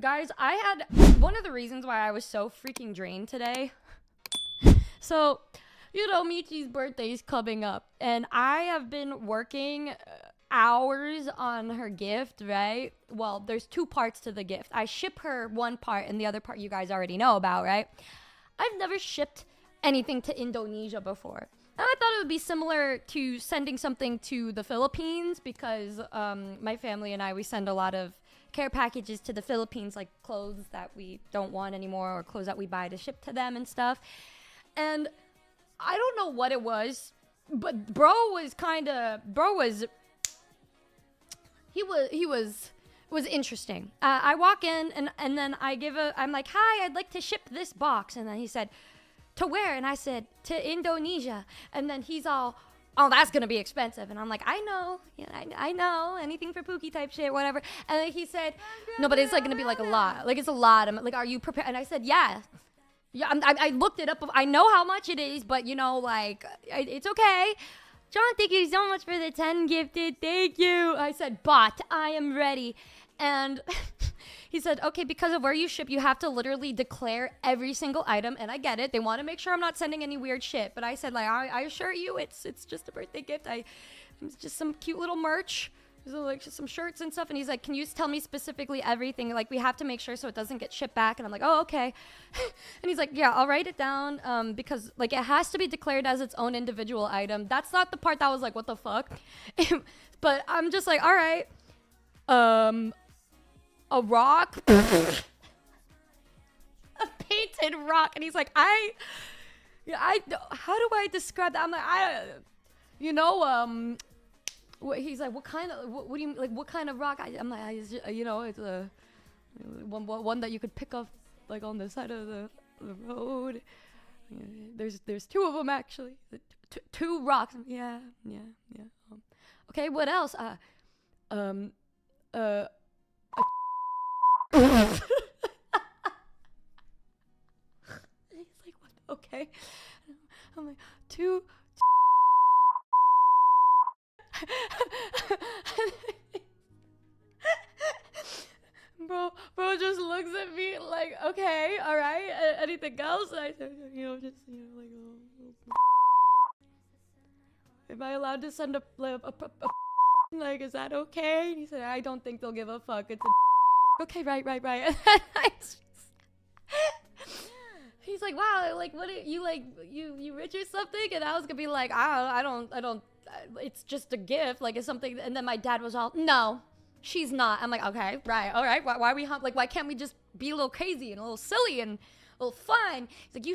Guys, I had one of the reasons why I was so freaking drained today. So, you know, Michi's birthday is coming up, and I have been working hours on her gift, right? Well, there's two parts to the gift. I ship her one part, and the other part you guys already know about, right? I've never shipped anything to Indonesia before. And I thought it would be similar to sending something to the Philippines because my family and I, we send a lot of care packages to the Philippines, like clothes that we don't want anymore or clothes that we buy to ship to them and stuff. And I don't know what it was, but bro was interesting. I walk in and then I'm like, hi, I'd like to ship this box. And then he said, to where? And I said, to Indonesia. And then he's all, oh, that's gonna be expensive. And I'm like, I know, yeah, I know, anything for Pookie type shit, whatever. And then he said, no, but it's like gonna be like a lot. Like it's a lot. I'm like, are you prepared? And I said, yeah, I looked it up. I know how much it is, but you know, like, it's okay. John, thank you so much for the 10 gifted. Thank you. I said, but I am ready. And he said, okay, because of where you ship, you have to literally declare every single item. And I get it. They want to make sure I'm not sending any weird shit. But I said, like, I assure you, it's just a birthday gift. It's just some cute little merch. So, like, just some shirts and stuff. And he's like, can you tell me specifically everything? Like, we have to make sure so it doesn't get shipped back. And I'm like, oh, okay. And he's like, yeah, I'll write it down because, like, it has to be declared as its own individual item. That's not the part that was like, what the fuck? But I'm just like, all right. A rock. A painted rock. And he's like, how do I describe that? I'm like, he's like, what do you like? What kind of rock? I'm like, it's a one that you could pick up like on the side of the road. There's two of them actually. Two rocks. Yeah. Okay, what else? He's like, what? Okay. I'm like, two. bro just looks at me like, okay, all right, anything else? I said, like, am I allowed to send a like, is that okay? And he said, I don't think they'll give a fuck. It's a okay, right. He's like, wow, like, what are you like, you rich or something? And I was gonna be like, I don't. It's just a gift, like it's something. And then my dad was all, no, she's not. I'm like, okay, right, all right. Why are we like? Why can't we just be a little crazy and a little silly and a little fun? He's like,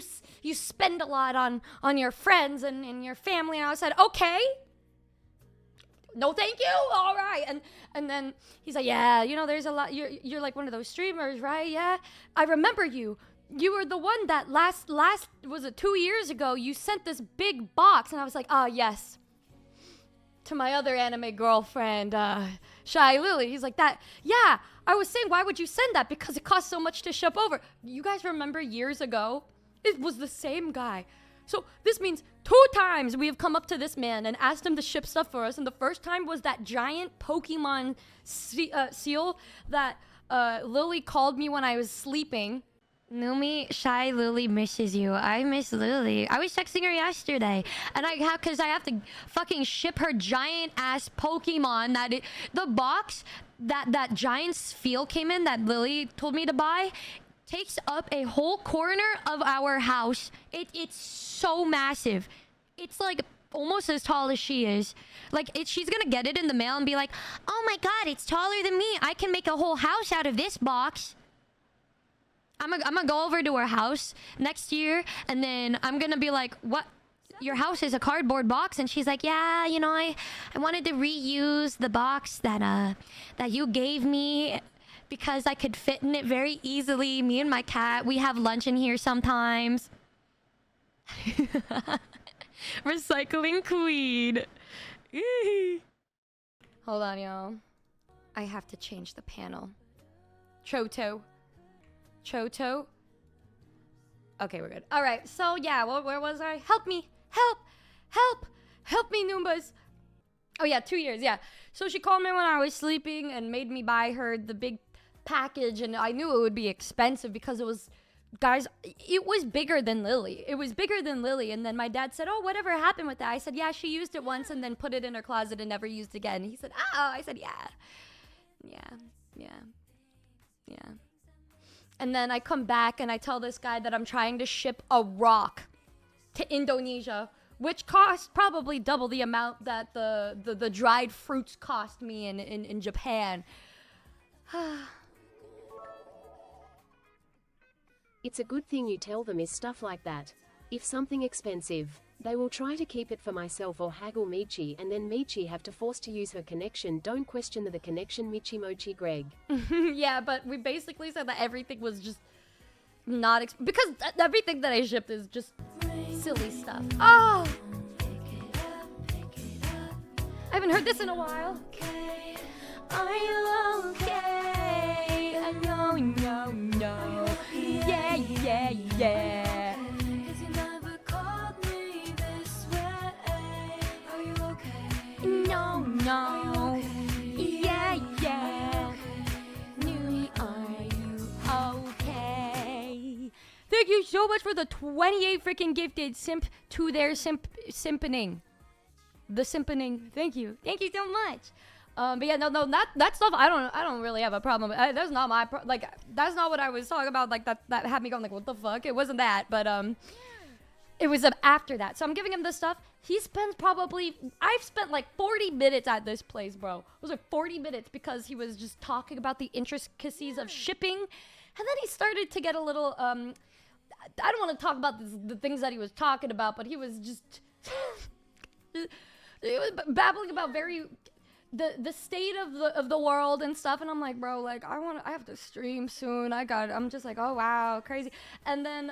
you spend a lot on your friends and your family. And I said, okay, no, thank you. All right. And then he's like, yeah, there's a lot. You're like one of those streamers, right? Yeah, I remember you. You were the one that last was it 2 years ago? You sent this big box, and I was like, yes. To my other anime girlfriend, Shylily. He's like, that, yeah, I was saying, why would you send that? Because it costs so much to ship over. You guys remember years ago? It was the same guy. So this means 2 times we have come up to this man and asked him to ship stuff for us. And the first time was that giant Pokemon seal that Lily called me when I was sleeping. Numi, Shylily misses you. I miss Lily. I was texting her yesterday, and because I have to fucking ship her giant ass Pokemon. The box that giant Spheal came in that Lily told me to buy takes up a whole corner of our house. It's so massive. It's like almost as tall as she is. Like she's gonna get it in the mail and be like, oh my god, it's taller than me. I can make a whole house out of this box. I'm gonna go over to her house next year, and then I'm gonna be like, what? Your house is a cardboard box? And she's like, yeah, I wanted to reuse the box that you gave me because I could fit in it very easily. Me and my cat, we have lunch in here sometimes. Recycling queen. Hold on, y'all. I have to change the panel. Choto. Okay, we're good. All right, so yeah, where was I? Help me, help me, Noombas. Oh yeah, 2 years, yeah. So she called me when I was sleeping and made me buy her the big package, and I knew it would be expensive because it was, guys, it was bigger than Lily. It was bigger than Lily. And then my dad said, oh, whatever happened with that? I said, yeah, she used it once and then put it in her closet and never used it again. He said, oh. I said, yeah. And then I come back and I tell this guy that I'm trying to ship a rock to Indonesia, which cost probably double the amount that the dried fruits cost me in Japan. It's a good thing you tell them is stuff like that. If something expensive, they will try to keep it for myself or haggle Michi, and then Michi have to force to use her connection. Don't question the connection, Michi Mochi Greg. Yeah, but we basically said that everything was just not because everything that I shipped is just silly stuff. Oh, I haven't heard this in a while. Are you okay? No. Yeah. Cause you never called me this way. Are you okay? No. Yeah. Numi, are you okay? Thank you so much for the 28 freaking gifted simp to their simpening. The simpening. Thank you so much. But yeah, no, that stuff. I don't really have a problem. That's not my that's not what I was talking about. Like that had me going like, what the fuck? It wasn't that, but it was after that. So I'm giving him this stuff. He spends I've spent like 40 minutes at this place, bro. It was like 40 minutes because he was just talking about the intricacies of shipping, and then he started to get a little I don't want to talk about the things that he was talking about, but he was just he was babbling about the state of the world and stuff, and I'm like, bro, like I have to stream soon. I'm just like, oh wow, crazy. And then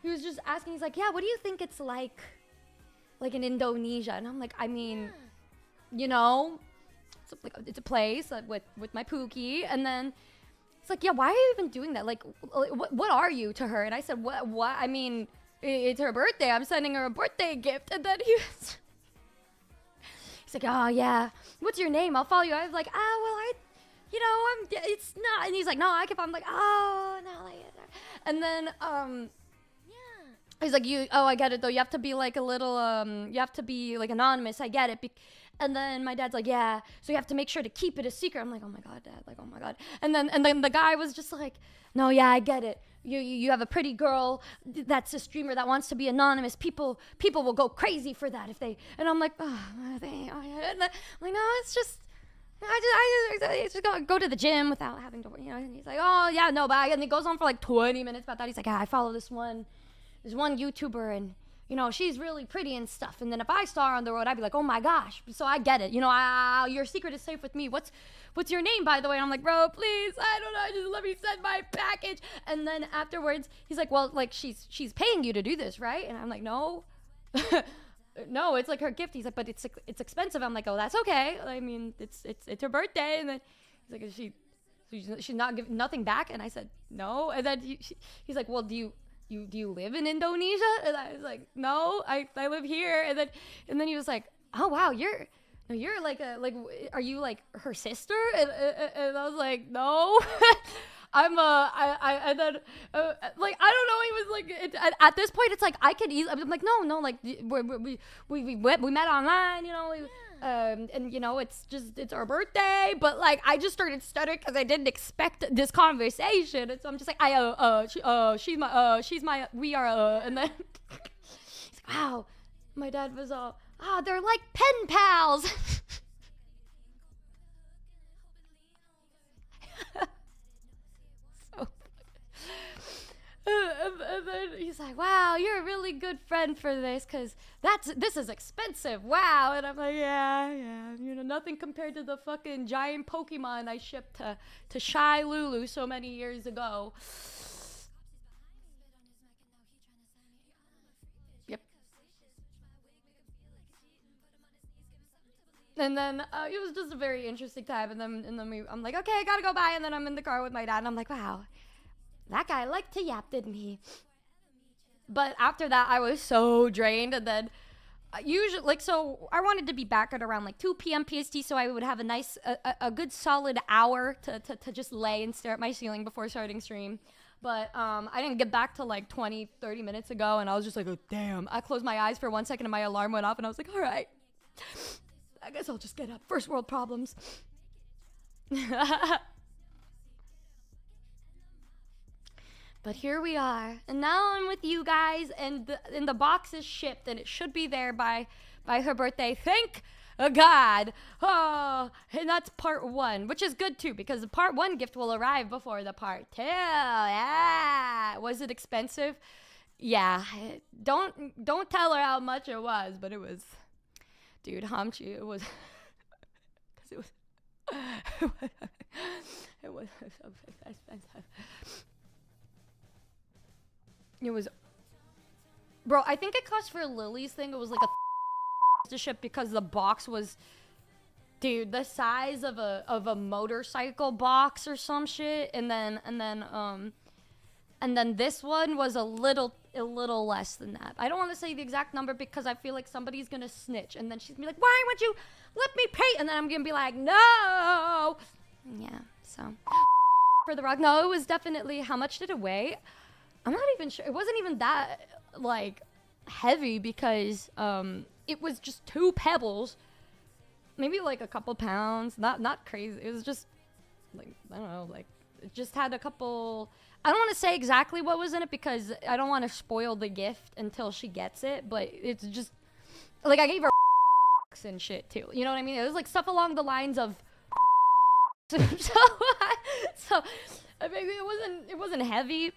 he was just asking, he's like, yeah, what do you think it's like in Indonesia? And I'm like, I mean, you know, it's a place with my Pookie. And then it's like, yeah, why are you even doing that? Like, what are you to her? And I said, what? I mean, it's her birthday. I'm sending her a birthday gift. And then he's like, oh yeah, what's your name? I'll follow you. I was like, it's not. And he's like, no, I'm like, oh no. And then he's like, I get it though. You have to be like a little, you have to be like anonymous. I get it. And then my dad's like, yeah, so you have to make sure to keep it a secret. I'm like, oh my God, Dad, like, oh my God. And then the guy was just like, no, yeah, I get it. You have a pretty girl that's a streamer that wants to be anonymous. People will go crazy for that if they. And I'm like, oh, and I'm like, no, it's just. I just go to the gym without having to, And he's like, oh yeah, no, but and he goes on for like 20 minutes about that. He's like, yeah, I follow this one YouTuber, and she's really pretty and stuff. And then if I saw her on the road, I'd be like, oh my gosh. So I get it. Your secret is safe with me. What's your name, by the way? And I'm like, bro, please, I don't know, just let me send my package. And then afterwards, he's like, well, like she's paying you to do this, right? And I'm like, no. No, it's like her gift. He's like, but it's expensive. I'm like, oh, that's okay. I mean, it's her birthday. And then he's like, she's not giving nothing back. And I said, no. And then he's like, well, do you live in Indonesia? And I was like, no, I live here. And then he was like, oh wow, you're like are you like her sister? And I was like, no. And then like I don't know. He was like, at this point, it's like I could easily. I'm like, no, like we met online, and it's our birthday, but like I just started stuttering because I didn't expect this conversation, and so I'm just like, she's my, we are, and then he's like, wow, my dad was all, they're like pen pals. And then he's like, wow, you're a really good friend for this, because this is expensive. Wow. And I'm like, yeah. Nothing compared to the fucking giant Pokemon I shipped to Shylily so many years ago. Yep. And then it was just a very interesting time. And then I'm like, okay, I gotta go by. And then I'm in the car with my dad, and I'm like, wow, that guy liked to yap, didn't he? But after that, I was so drained. And then usually, like, so I wanted to be back at around like 2 p.m. PST, so I would have a nice, a good solid hour to just lay and stare at my ceiling before starting stream. But I didn't get back till like 20-30 minutes ago, and I was just like, oh, damn. I closed my eyes for 1 second and my alarm went off, and I was like, all right, I guess I'll just get up. First world problems. But here we are, and now I'm with you guys, and the box is shipped, and it should be there by her birthday. Thank God. Oh, and that's part 1, which is good too, because the part 1 gift will arrive before the part 2. Yeah. Was it expensive? Yeah. Don't tell her how much it was, but it was, dude, Hamchi, it was, because it was so expensive. It was, bro, I think it cost for Lily's thing, it was like a to ship, because the box was, dude, the size of a motorcycle box or some shit, and then this one was a little less than that. I don't want to say the exact number because I feel like somebody's gonna snitch, and then she's gonna be like, why won't you let me pay? And then I'm gonna be like, no. Yeah, so for the rock. No, it was definitely, how much did it weigh? I'm not even sure. It wasn't even that, like, heavy, because it was just 2 pebbles. Maybe, like, a couple pounds. Not crazy. It was just, like, I don't know, like, it just had a couple... I don't want to say exactly what was in it, because I don't want to spoil the gift until she gets it, but it's just... Like, I gave her and shit, too. You know what I mean? It was, like, stuff along the lines of... so, I mean, it wasn't heavy.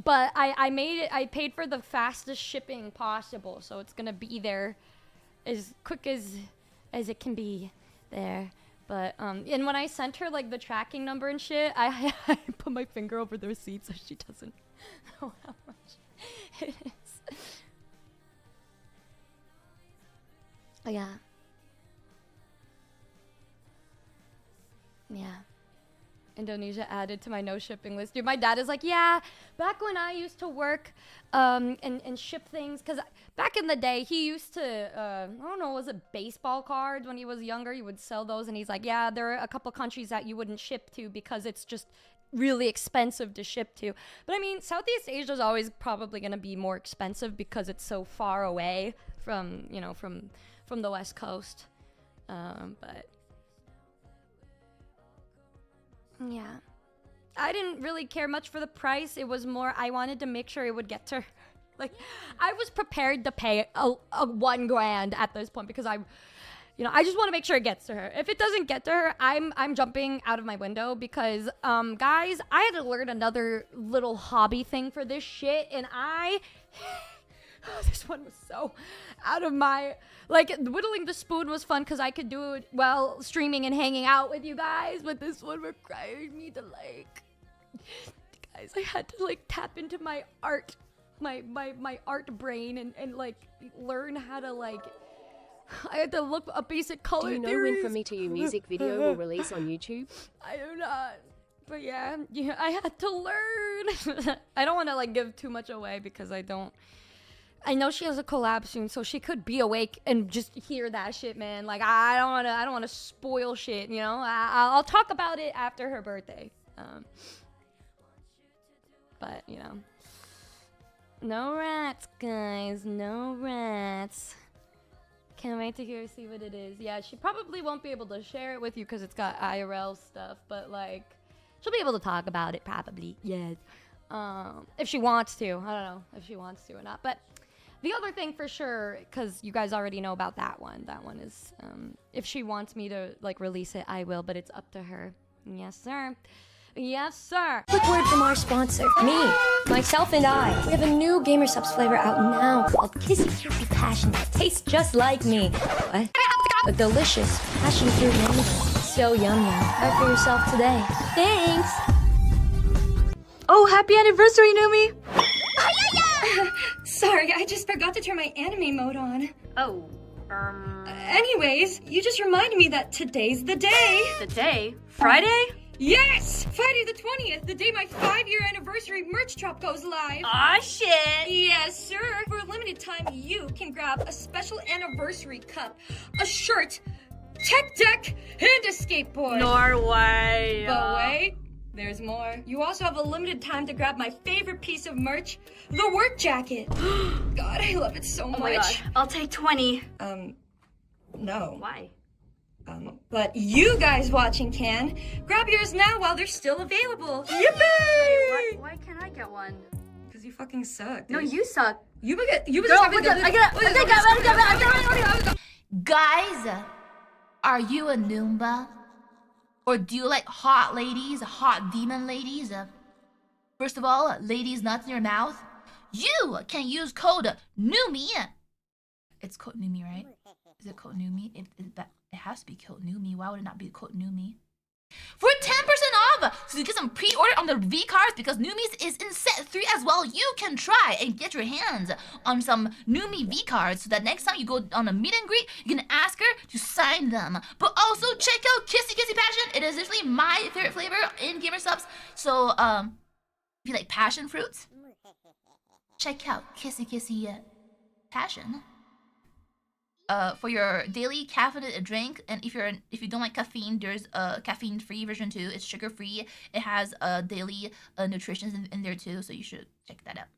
But I made it, I paid for the fastest shipping possible, so it's gonna be there as quick as it can be there. But, and when I sent her, like, the tracking number and shit, I put my finger over the receipt so she doesn't know how much it is. Yeah. Yeah. Indonesia added to my no shipping list. Dude, my dad is like, yeah, back when I used to work and ship things, because back in the day, he used to, I don't know, was it baseball cards when he was younger? He would sell those, and he's like, yeah, there are a couple countries that you wouldn't ship to because it's just really expensive to ship to. But I mean, Southeast Asia is always probably going to be more expensive because it's so far away from, you know, from the West Coast. But yeah, I didn't really care much for the price. It was more, I wanted to make sure it would get to her. Like, I was prepared to pay a $1,000 at this point, because I just want to make sure it gets to her. If it doesn't get to her, I'm jumping out of my window, because guys, I had to learn another little hobby thing for this shit, and this one was so out of my, like, whittling the spoon was fun because I could do it while streaming and hanging out with you guys, but this one required me to, like, guys, I had to, like, tap into my art, my art brain, and like, learn how to, like, I had to look up basic color theories. Do you know when From Me to You music video will release on YouTube? I do not. But yeah, I had to learn. I don't want to, like, give too much away, because I know she has a collab soon, so she could be awake and just hear that shit, man. Like, I don't want to spoil shit, you know? I'll talk about it after her birthday. But, you know. No rats, guys. No rats. Can't wait to see what it is. Yeah, she probably won't be able to share it with you because it's got IRL stuff, but, like, she'll be able to talk about it, probably. Yes. If she wants to. I don't know if she wants to or not, but... The other thing for sure, because you guys already know about that one. That one is, if she wants me to, like, release it, I will, but it's up to her. Yes, sir. Yes, sir. Quick word from our sponsor, me, myself, and I. We have a new Gamer Subs flavor out now called Kissy Kissy Passion that tastes just like me. What? A delicious passion fruit mango. So yum yum. Try for yourself today. Thanks. Oh, happy anniversary, Numi! Sorry, I just forgot to turn my anime mode on. Oh, Anyways, you just reminded me that today's the day. the day? Friday? Yes! Friday the 20th, the day my 5-year anniversary merch drop goes live. Aw, shit. Yes, sir. For a limited time, you can grab a special anniversary cup, a shirt, tech deck, and a skateboard. Norway. But wait, there's more. You also have a limited time to grab my favorite piece of merch, the work jacket. God, I love it so much. Oh my god. I'll take 20. No. Why? But you guys watching can. Grab yours now while they're still available. Yippee! Wait, why can't I get one? Because you fucking suck. No, you suck. You Girl, Guys, are you a Noomba? Or do you like hot ladies, hot demon ladies? First of all, ladies nuts in your mouth. You can use code NUMI. It's code NUMI, right? Is it code NUMI? It has to be code NUMI. Why would it not be code NUMI? For 10% off! So you get some pre-order on the V-cards because Numi's is in set 3 as well. You can try and get your hands on some Numi V-cards so that next time you go on a meet and greet, you can ask her to sign them. But also check out Kissy Kissy Passion. It is literally my favorite flavor in Gamer Subs. So, if you like passion fruits, check out Kissy Kissy Passion. For your daily caffeinated drink, and if you don't like caffeine, there's a caffeine-free version too. It's sugar-free. It has daily nutrition in there too, so you should check that out.